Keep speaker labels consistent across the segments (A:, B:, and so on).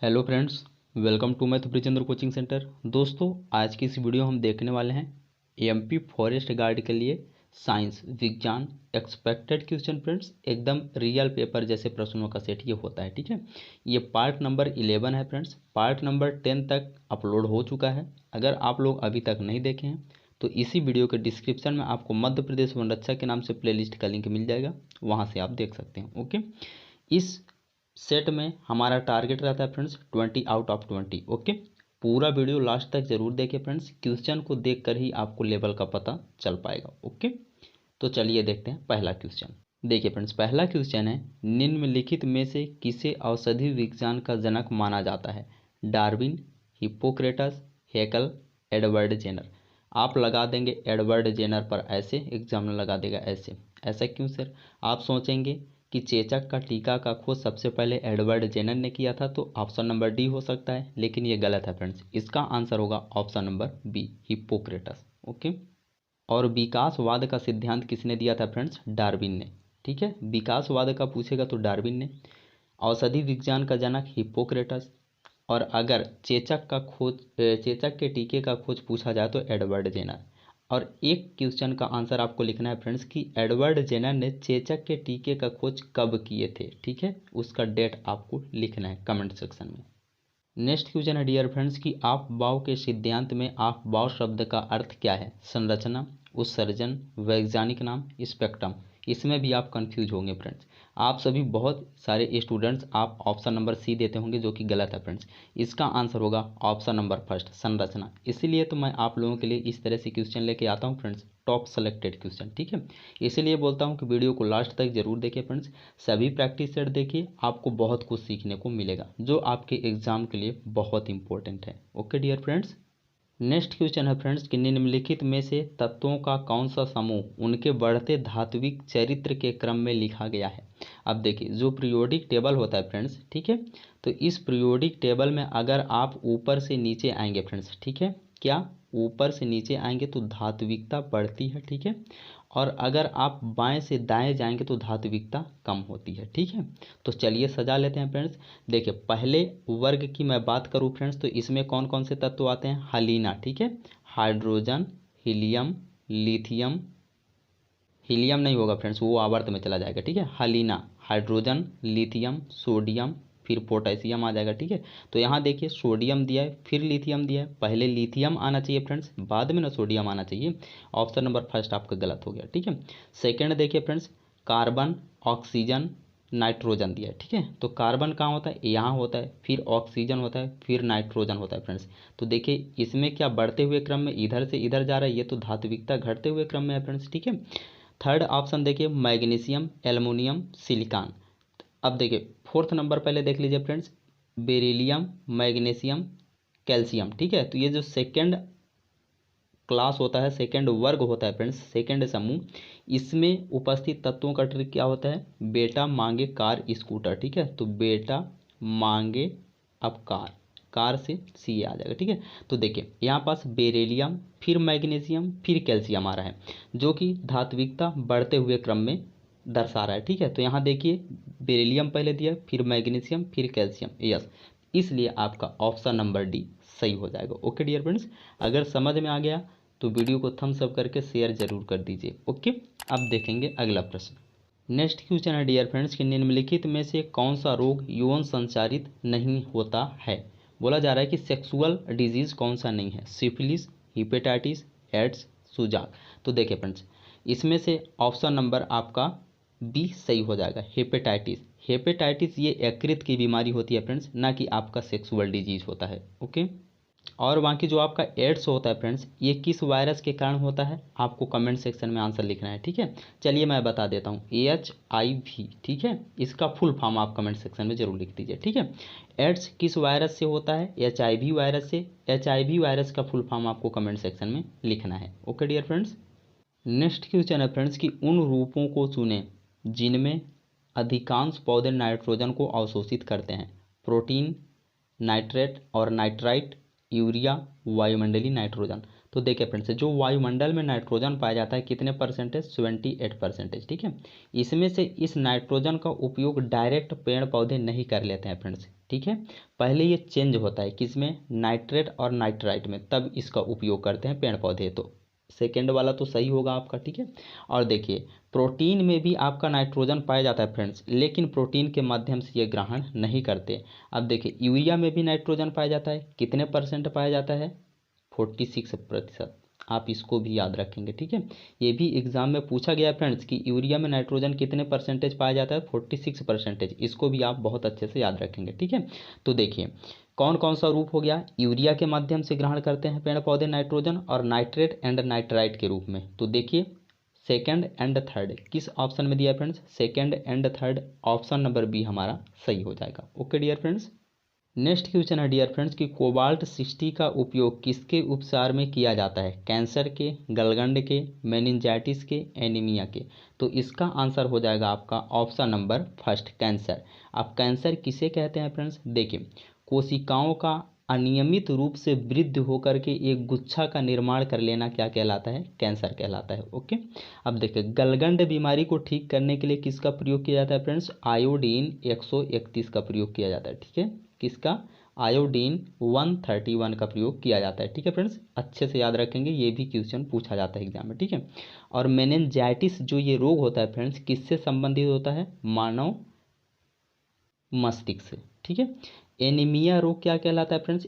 A: Hello friends, welcome to math Brijendra coaching centre. दोस्तों, आज की इस वीडियो हम देखने वाले हैं एमपी फॉरेस्ट गार्ड के लिए साइंस विज्ञान एक्सपेक्टेड क्वेश्चन। फ्रेंड्स, एकदम रियल पेपर जैसे प्रश्नों का सेट ये होता है। ठीक है, ये पार्ट नंबर 11 है। फ्रेंड्स, पार्ट नंबर 10 तक अपलोड हो चुका है। अगर आप लोग अभी तक नहीं देखे हैं तो इसी वीडियो के डिस्क्रिप्शन में आपको मध्य प्रदेश वन रक्षा के नाम से प्लेलिस्ट का लिंक मिल जाएगा, वहाँ से आप देख सकते हैं। ओके, इस सेट में हमारा टारगेट रहता है फ्रेंड्स 20 आउट ऑफ 20। ओके, पूरा वीडियो लास्ट तक जरूर देखें फ्रेंड्स, क्वेश्चन को देखकर ही आपको लेवल का पता चल पाएगा। ओके, तो चलिए देखते हैं पहला क्वेश्चन। देखिए फ्रेंड्स, पहला क्वेश्चन है, निम्नलिखित में से किसे औषधि विज्ञान का जनक माना जाता है? Darwin, Hippocrates, Haeckel, Edward Jenner. आप लगा देंगे एडवर्ड जेनर पर ऐसे, एग्जाम में लगा देगा ऐसे। ऐसा क्यों सर? आप सोचेंगे कि चेचक का टीका का खोज सबसे पहले एडवर्ड जेनर ने किया था, तो ऑप्शन नंबर डी हो सकता है, लेकिन ये गलत है फ्रेंड्स। इसका आंसर होगा option number B, Hippocrates. Okay, और विकासवाद का सिद्धांत किसने दिया था फ्रेंड्स? डार्विन ने। ठीक है, विकासवाद का पूछेगा तो डार्विन ने। औषधि विज्ञान का जनक हिप्पोक्रेटस। और अगर चेचक के टीके का खोज पूछा जाए तो एडवर्ड जेनर। और एक क्वेश्चन का आंसर आपको लिखना है फ्रेंड्स कि एडवर्ड जेनर ने चेचक के टीके का खोज कब किए थे। ठीक है, उसका डेट आपको लिखना है कमेंट सेक्शन में। नेक्स्ट क्वेश्चन है डियर फ्रेंड्स कि आपबाउ के सिद्धांत में आपबाउ शब्द का अर्थ क्या है? संरचना, उत्सर्जन, वैज्ञानिक नाम, स्पेक्ट्रम। इसमें भी आप कंफ्यूज होंगे फ्रेंड्स। आप सभी बहुत सारे स्टूडेंट्स आप ऑप्शन नंबर सी देते होंगे, जो कि गलत है फ्रेंड्स। इसका आंसर होगा ऑप्शन नंबर फर्स्ट, संरचना। इसीलिए तो मैं आप लोगों के लिए इस तरह से क्वेश्चन लेके आता हूँ फ्रेंड्स, टॉप सेलेक्टेड क्वेश्चन। ठीक है, इसीलिए बोलता हूँ कि वीडियो को लास्ट तक जरूर देखिए फ्रेंड्स। सभी प्रैक्टिस सेट देखिए, आपको बहुत कुछ सीखने को मिलेगा जो आपके एग्जाम के लिए बहुत इंपॉर्टेंट है। Okay dear friends, next question है फ्रेंड्स कि निम्नलिखित में से तत्वों का कौन सा समूह उनके बढ़ते धात्विक चरित्र के क्रम में लिखा गया है? अब देखिए, जो पीरियोडिक टेबल होता है फ्रेंड्स, ठीक है, तो इस पीरियोडिक टेबल में अगर आप ऊपर से नीचे आएंगे फ्रेंड्स, ठीक है, क्या ऊपर से नीचे आएंगे तो धात्विकता बढ़ती है। ठीक है, और अगर आप बाएं से दाएं जाएंगे तो धात्विकता कम होती है। ठीक है, तो चलिए सजा लेते हैं फ्रेंड्स। देखिए, पहले वर्ग की मैं बात करूं फ्रेंड्स तो इसमें कौन कौन से तत्व आते हैं? हलीना, ठीक है, हाइड्रोजन, हीलियम, लिथियम, हीलियम नहीं होगा फ्रेंड्स, वो आवर्त में चला जाएगा। ठीक है, हलीना, हाइड्रोजन, लिथियम, सोडियम, फिर पोटेशियम आ जाएगा। ठीक है, तो यहाँ देखिए सोडियम दिया है, फिर लिथियम दिया है। पहले लिथियम आना चाहिए फ्रेंड्स, बाद में ना सोडियम आना चाहिए। ऑप्शन नंबर फर्स्ट आपका गलत हो गया। ठीक है, सेकेंड देखिए फ्रेंड्स, कार्बन, ऑक्सीजन, नाइट्रोजन दिया है। ठीक है, तो कार्बन कहाँ होता है? यहाँ होता है, फिर ऑक्सीजन होता है, फिर नाइट्रोजन होता है फ्रेंड्स। तो देखिए इसमें क्या बढ़ते हुए क्रम में इधर से इधर जा रहा है, ये तो धात्विकता घटते हुए क्रम में है फ्रेंड्स। ठीक है, थर्ड ऑप्शन देखिए, मैग्नीशियम, एल्युमिनियम, सिलिकॉन। अब देखिए फोर्थ नंबर पहले देख लीजिए फ्रेंड्स, बेरिलियम, मैग्नीशियम, कैल्शियम। ठीक है, तो ये जो सेकेंड क्लास होता है, सेकेंड वर्ग होता है फ्रेंड्स, सेकेंड समूह, इसमें उपस्थित तत्वों का ट्रिक क्या होता है? बेटा मांगे कार स्कूटर। ठीक है, तो बेटा मांगे, अब कार, कार से सी आ जाएगा। ठीक है, तो देखिए यहाँ पास बेरिलियम, फिर मैग्नीशियम, फिर कैल्शियम आ रहा है, जो कि धात्विकता बढ़ते हुए क्रम में दर्शा रहा है। ठीक है, तो यहाँ देखिए बेरिलियम पहले दिया, फिर मैग्नीशियम, फिर कैल्शियम। यस, इसलिए आपका ऑप्शन नंबर डी सही हो जाएगा। ओके डियर फ्रेंड्स, अगर समझ में आ गया तो वीडियो को थम्स अप करके शेयर जरूर कर दीजिए। ओके, अब देखेंगे अगला प्रश्न। नेक्स्ट क्वेश्चन है डियर फ्रेंड्स कि निम्नलिखित में से कौन सा रोग यौन संचारित नहीं होता है? बोला जा रहा है कि सेक्सुअल डिजीज कौन सा नहीं है? सिफिलिस, हिपेटाइटिस, एड्स, सुजाक। तो देखिए फ्रेंड्स, इसमें से ऑप्शन नंबर आपका बी सही हो जाएगा, हेपेटाइटिस। हेपेटाइटिस ये यकृत की बीमारी होती है फ्रेंड्स, ना कि आपका सेक्सुअल डिजीज होता है। ओके, और बाकी जो आपका एड्स होता है फ्रेंड्स, ये किस वायरस के कारण होता है? आपको कमेंट सेक्शन में आंसर लिखना है। ठीक है, चलिए मैं बता देता हूँ, HIV। ठीक है, इसका फुल फॉर्म आप कमेंट सेक्शन में जरूर लिख दीजिए। ठीक है, एड्स किस वायरस से होता है? HIV वायरस से। HIV वायरस का फुल फॉर्म आपको कमेंट सेक्शन में लिखना है। Okay dear friends, next question है फ्रेंड्स कि उन रूपों को चुनें जिनमें अधिकांश पौधे नाइट्रोजन को अवशोषित करते हैं। प्रोटीन, नाइट्रेट और नाइट्राइट, यूरिया, वायुमंडलीय नाइट्रोजन। तो देखिए फ्रेंड्स, जो वायुमंडल में नाइट्रोजन पाया जाता है कितने परसेंटेज, 78%। ठीक है, इसमें से इस नाइट्रोजन का उपयोग डायरेक्ट पेड़ पौधे नहीं कर लेते हैं फ्रेंड्स। ठीक है, पहले ये चेंज होता है किसमें, नाइट्रेट और नाइट्राइट में, तब इसका उपयोग करते हैं पेड़ पौधे। तो सेकेंड वाला तो सही होगा आपका। ठीक है, और देखिए प्रोटीन में भी आपका नाइट्रोजन पाया जाता है फ्रेंड्स, लेकिन प्रोटीन के माध्यम से ये ग्रहण नहीं करते। अब देखिए यूरिया में भी नाइट्रोजन पाया जाता है, कितने परसेंट पाया जाता है, 46%। आप इसको भी याद रखेंगे। ठीक है, ये भी एग्जाम में पूछा गया फ्रेंड्स कि यूरिया में नाइट्रोजन कितने परसेंटेज पाया जाता है, 46%। इसको भी आप बहुत अच्छे से याद रखेंगे। ठीक है, तो देखिए कौन कौन सा रूप हो गया, यूरिया के माध्यम से ग्रहण करते हैं पेड़ पौधे नाइट्रोजन, और नाइट्रेट एंड नाइट्राइट के रूप में। तो देखिए सेकंड एंड थर्ड किस ऑप्शन में दिया है friends, second and third, option number B हमारा सही हो जाएगा। Okay dear friends, next question है डियर फ्रेंड्स कि कोबाल्ट 60 का उपयोग किसके उपचार में किया जाता है, कैंसर के, गलगंड के, मेनिंजाइटिस के, एनीमिया के। तो इसका आंसर हो जाएगा आपका ऑप्शन नंबर फर्स्ट, कैंसर। अब कैंसर किसे कहते हैं फ्रेंड्स, देखिए कोशिकाओं का अनियमित रूप से वृद्धि होकर के एक गुच्छा का निर्माण कर लेना क्या कहलाता है, कैंसर कहलाता है। ओके, अब देखिए गलगंड बीमारी को ठीक करने के लिए किसका प्रयोग किया जाता है फ्रेंड्स, आयोडीन 131 का प्रयोग किया जाता है। ठीक है, किसका, आयोडीन 131 का प्रयोग किया जाता है। ठीक है फ्रेंड्स, अच्छे से याद रखेंगे, ये भी क्वेश्चन पूछा जाता है एग्जाम में। ठीक है, और मेनिंजाइटिस जो ये रोग होता है फ्रेंड्स किससे संबंधित होता है, मानव मस्तिष्क से। ठीक है, एनीमिया रोग क्या कहलाता है फ्रेंड्स,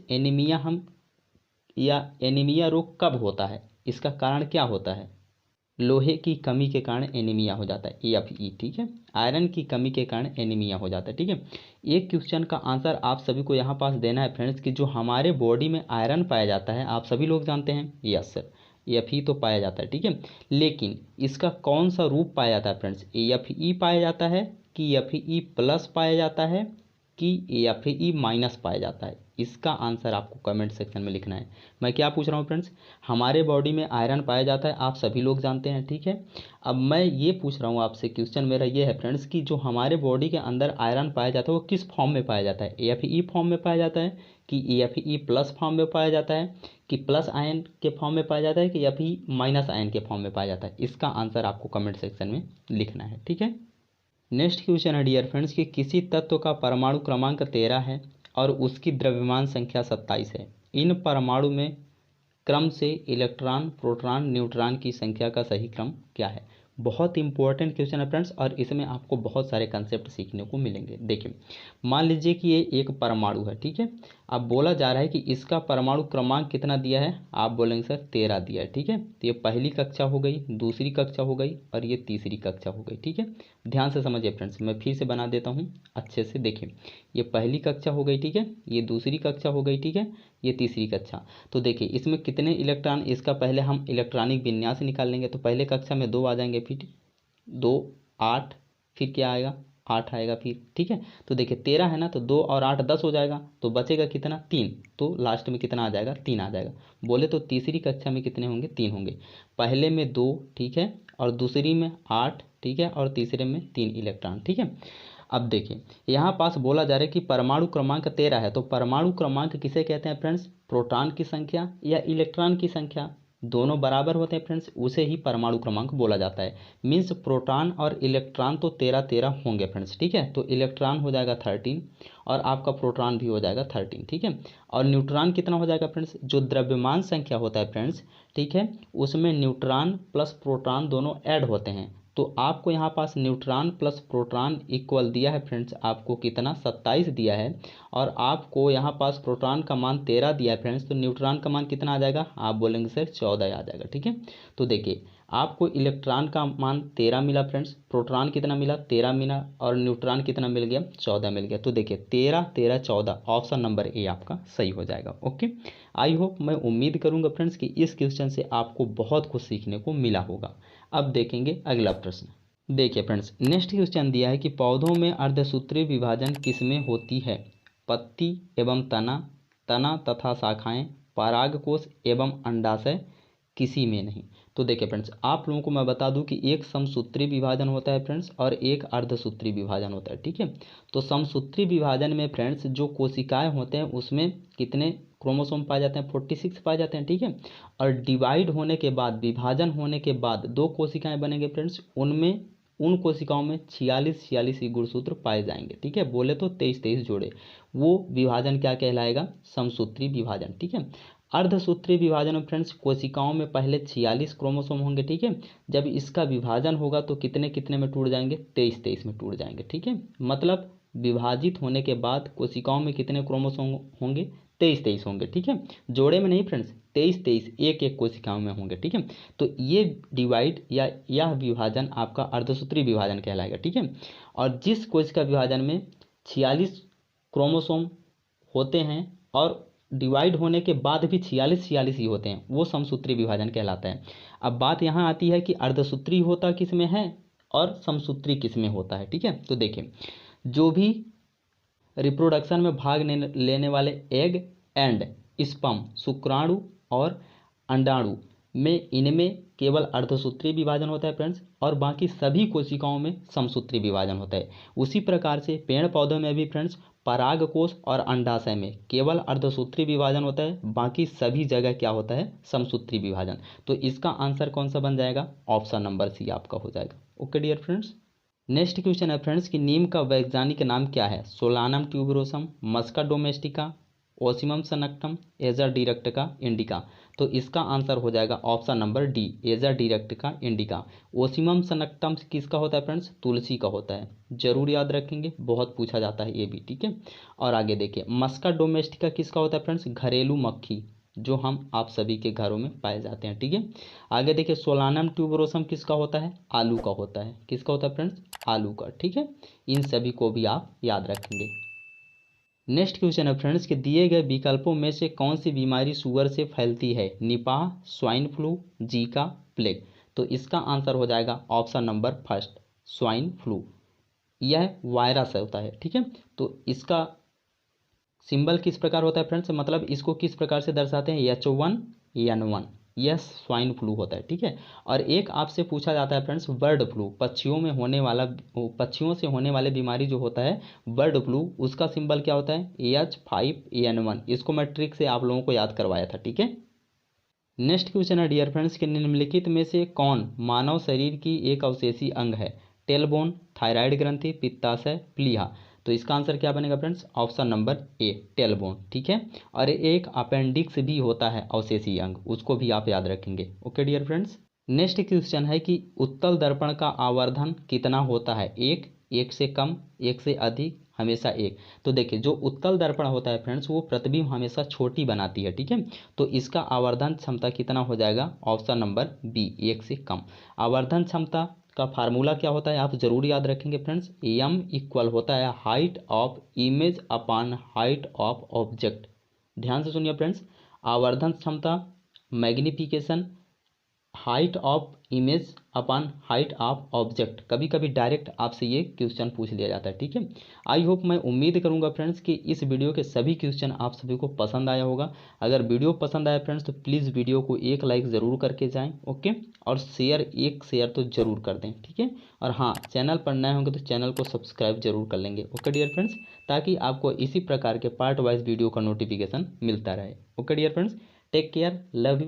A: एनीमिया रोग कब होता है, इसका कारण क्या होता है, लोहे की कमी के कारण एनीमिया हो जाता है, AFE। ठीक है, आयरन की कमी के कारण एनीमिया हो जाता है। ठीक है, एक क्वेश्चन का आंसर आप सभी को यहाँ पास देना है फ्रेंड्स कि जो हमारे बॉडी में आयरन पाया जाता है आप सभी लोग जानते हैं, यस सर, AFE तो पाया जाता है। ठीक है, लेकिन इसका कौन सा रूप पाया जाता है फ्रेंड्स, AFE पाया जाता है कि AFE प्लस पाया जाता है कि AFE माइनस पाया जाता है, इसका आंसर आपको कमेंट सेक्शन में लिखना है। मैं क्या पूछ रहा हूँ फ्रेंड्स, हमारे बॉडी में आयरन पाया जाता है, आप सभी लोग जानते हैं। ठीक है, अब मैं ये पूछ रहा हूँ आपसे, क्वेश्चन मेरा ये है फ्रेंड्स कि जो हमारे बॉडी के अंदर आयरन पाया जाता है वो किस फॉर्म में पाया जाता है, AFE फॉर्म में पाया जाता है कि AFE प्लस फॉर्म में पाया जाता है, कि प्लस आयन के फॉर्म में पाया जाता है, कि AFE माइनस आयन के फॉर्म में पाया जाता है, इसका आंसर आपको कमेंट सेक्शन में लिखना है। ठीक है, नेक्स्ट क्वेश्चन है डियर फ्रेंड्स कि किसी तत्व का परमाणु क्रमांक 13 है और उसकी द्रव्यमान संख्या 27 है। इन परमाणु में क्रम से इलेक्ट्रॉन, प्रोटॉन, न्यूट्रॉन की संख्या का सही क्रम क्या है। बहुत इंपॉर्टेंट क्वेश्चन है फ्रेंड्स, और इसमें आपको बहुत सारे कंसेप्ट सीखने को मिलेंगे। देखिए मान लीजिए कि ये एक परमाणु है। ठीक है, अब बोला जा रहा है कि इसका परमाणु क्रमांक कितना दिया है, आप बोलेंगे सर 13 दिया है। ठीक है, तो ये पहली कक्षा हो गई, दूसरी कक्षा हो गई, और ये तीसरी कक्षा हो गई। ठीक है, ध्यान से समझिए फ्रेंड्स, मैं फिर से बना देता हूँ अच्छे से। देखिए ये पहली कक्षा हो गई, ठीक है, ये दूसरी कक्षा हो गई, ठीक है, ये तीसरी कक्षा। तो देखिए इसमें कितने इलेक्ट्रॉन, इसका पहले हम इलेक्ट्रॉनिक विन्यास निकाल लेंगे। तो पहले कक्षा में 2 आ जाएंगे, फिर 2 8, फिर क्या आएगा 8 आएगा फिर। ठीक है, तो देखिए 13 है ना, तो 2 और 8 10 हो जाएगा, तो बचेगा कितना 3, तो लास्ट में कितना आ जाएगा 3 आ जाएगा। बोले तो तीसरी कक्षा में कितने होंगे, 3 होंगे। पहले में 2, ठीक है, और दूसरी में 8, ठीक है, और तीसरे में 3 इलेक्ट्रॉन। ठीक है, अब देखिए यहाँ पास बोला जा रहा है कि परमाणु क्रमांक 13 है, तो परमाणु क्रमांक किसे कहते हैं फ्रेंड्स, प्रोटॉन की संख्या या इलेक्ट्रॉन की संख्या, दोनों बराबर होते हैं फ्रेंड्स, उसे ही परमाणु क्रमांक बोला जाता है। मीन्स प्रोटॉन और इलेक्ट्रॉन तो 13 होंगे फ्रेंड्स। ठीक है, तो इलेक्ट्रॉन हो जाएगा 13 और आपका प्रोटॉन भी हो जाएगा 13। ठीक है, और न्यूट्रॉन कितना हो जाएगा फ्रेंड्स, जो द्रव्यमान संख्या होता है फ्रेंड्स, ठीक है, उसमें न्यूट्रॉन प्लस प्रोटॉन दोनों ऐड होते हैं। तो आपको यहाँ पास न्यूट्रॉन प्लस प्रोटॉन इक्वल दिया है फ्रेंड्स, आपको कितना 27 दिया है, और आपको यहाँ पास प्रोटॉन का मान 13 दिया है फ्रेंड्स, तो न्यूट्रॉन का मान कितना आ जाएगा, आप बोलेंगे सर 14 आ जाएगा। ठीक है, तो देखिए आपको इलेक्ट्रॉन का मान 13 मिला फ्रेंड्स, प्रोटॉन कितना मिला 13 मिला, और न्यूट्रॉन कितना मिल गया 14 मिल गया। तो देखिए 13 13 14, ऑप्शन नंबर ए आपका सही हो जाएगा। ओके, आई होप, मैं उम्मीद करूंगा फ्रेंड्स कि इस क्वेश्चन से आपको बहुत कुछ सीखने को मिला होगा। अब देखेंगे अगला प्रश्न। देखिए फ्रेंड्स नेक्स्ट क्वेश्चन दिया है कि पौधों में अर्धसूत्रीय विभाजन किसमें होती है, पत्ती एवं तना, तना तथा शाखाएं, परागकोश एवं अंडाशय, किसी में नहीं। तो देखिए फ्रेंड्स, आप लोगों को मैं बता दूं कि एक समसूत्री विभाजन होता है फ्रेंड्स और एक अर्धसूत्री विभाजन होता है, ठीक है। तो समसूत्री विभाजन में फ्रेंड्स जो कोशिकाएं होते हैं उसमें कितने क्रोमोसोम पाए जाते हैं, 46 पाए जाते हैं, ठीक है। और डिवाइड होने के बाद, विभाजन होने के बाद दो कोशिकाएं बनेंगे फ्रेंड्स, उनमें उन कोशिकाओं में 46 ही गुणसूत्र पाए जाएंगे, ठीक है। बोले तो 23 जोड़े, वो विभाजन क्या कहलाएगा, समसूत्री विभाजन, ठीक है। अर्धसूत्री विभाजन में फ्रेंड्स कोशिकाओं में पहले 46 क्रोमोसोम होंगे, ठीक है। जब इसका विभाजन होगा तो कितने कितने में टूट जाएंगे, 23 में टूट जाएंगे, ठीक है। मतलब विभाजित होने के बाद कोशिकाओं में कितने क्रोमोसोम होंगे, 23 होंगे, ठीक है। जोड़े में नहीं फ्रेंड्स, 23 एक एक कोशिकाओं में होंगे, ठीक है। तो ये डिवाइड या यह विभाजन आपका अर्धसूत्री विभाजन कहलाएगा, ठीक है। और जिस कोशिका विभाजन में 46 क्रोमोसोम होते हैं और डिवाइड होने के बाद भी 46 ही होते हैं, वो समसूत्री विभाजन कहलाता है। अब बात यहाँ आती है कि अर्धसूत्री होता किस में है और समसूत्री किस में होता है, ठीक है। तो देखिए, जो भी रिप्रोडक्शन में भाग लेने वाले एग एंड स्पर्म, शुक्राणु और अंडाणु में, इनमें केवल अर्धसूत्री विभाजन होता है फ्रेंड्स, और बाकी सभी कोशिकाओं में समसूत्री विभाजन होता है। उसी प्रकार से पेड़ पौधों में भी फ्रेंड्स परागकोश और अंडाशय में केवल अर्धसूत्री विभाजन होता है, बाकी सभी जगह क्या होता है, समसूत्री विभाजन। तो इसका आंसर कौन सा बन जाएगा, ऑप्शन नंबर सी आपका हो जाएगा। Okay dear friends, next question है फ्रेंड्स कि नीम का वैज्ञानिक नाम क्या है, Solanum tuberosum, Musca domestica, Ocimum sanctum, Azadirachta indica. तो इसका आंसर हो जाएगा ऑप्शन नंबर डी, एजा डिरेक्टिका इंडिका। ओसिमम सनक्टम किसका होता है फ्रेंड्स, तुलसी का होता है, जरूर याद रखेंगे, बहुत पूछा जाता है ये भी, ठीक है। और आगे देखिए, मस्का डोमेस्टिका किसका होता है फ्रेंड्स, घरेलू मक्खी, जो हम आप सभी के घरों में पाए जाते हैं, ठीक है। आगे देखिए, सोलानम ट्यूबरोसम किसका होता है, आलू का होता है, किसका होता है फ्रेंड्स, आलू का, ठीक है। इन सभी को भी आप याद रखेंगे। नेक्स्ट क्वेश्चन है फ्रेंड्स कि दिए गए विकल्पों में से कौन सी बीमारी सुअर से फैलती है, Nipah, swine flu, Zika, plague. तो इसका आंसर हो जाएगा option number first, swine flu. यह वायरस होता है, ठीक है। तो इसका सिंबल किस प्रकार होता है फ्रेंड्स, मतलब इसको किस प्रकार से दर्शाते हैं, H1N1, यह स्वाइन फ्लू होता है, ठीक है। और एक आपसे पूछा जाता है फ्रेंड्स बर्ड फ्लू, पक्षियों में होने वाला, पक्षियों से होने वाले बीमारी जो होता है बर्ड फ्लू, उसका सिंबल क्या होता है, H5N1। इसको मैं ट्रिक से आप लोगों को याद करवाया था, ठीक है। नेक्स्ट क्वेश्चन है डियर फ्रेंड्स कि निम्नलिखित में से कौन मानव शरीर की एक अवशेषी अंग है, टेलबोन, थायराइड ग्रंथि, पित्ताशय, प्लीहा। तो इसका आंसर क्या बनेगा friends, option number A, tailbone, ठीक है। और एक अपेंडिक्स भी होता है अवशेषी अंग, उसको भी आप याद रखेंगे। Okay dear friends, next question है कि उत्तल दर्पण का आवर्धन कितना होता है, एक से कम, एक से अधिक, हमेशा एक। तो देखिए, जो उत्तल दर्पण होता है फ्रेंड्स वो प्रतिबिंब हमेशा छोटी बनाती है, ठीक है। तो इसका आवर्धन क्षमता कितना हो जाएगा, ऑप्शन नंबर बी, एक से कम। आवर्धन क्षमता का फार्मूला क्या होता है, आप जरूर याद रखेंगे फ्रेंड्स, एम इक्वल होता है height of image upon height of object. ध्यान से सुनिए फ्रेंड्स, आवर्धन क्षमता magnification height of image upon height of object. कभी कभी डायरेक्ट आपसे ये क्वेश्चन पूछ लिया जाता है, ठीक है। आई होप, मैं उम्मीद करूंगा फ्रेंड्स कि इस वीडियो के सभी क्वेश्चन आप सभी को पसंद आया होगा। अगर वीडियो पसंद आया फ्रेंड्स तो प्लीज़ वीडियो को एक लाइक ज़रूर करके जाएं, ओके। और एक शेयर तो जरूर कर दें, ठीक है। और हाँ, चैनल पर नए होंगे तो चैनल को सब्सक्राइब जरूर कर लेंगे, ओके डियर फ्रेंड्स, ताकि आपको इसी प्रकार के पार्ट वाइज वीडियो का नोटिफिकेशन मिलता रहे। Okay dear friends, take care, love you.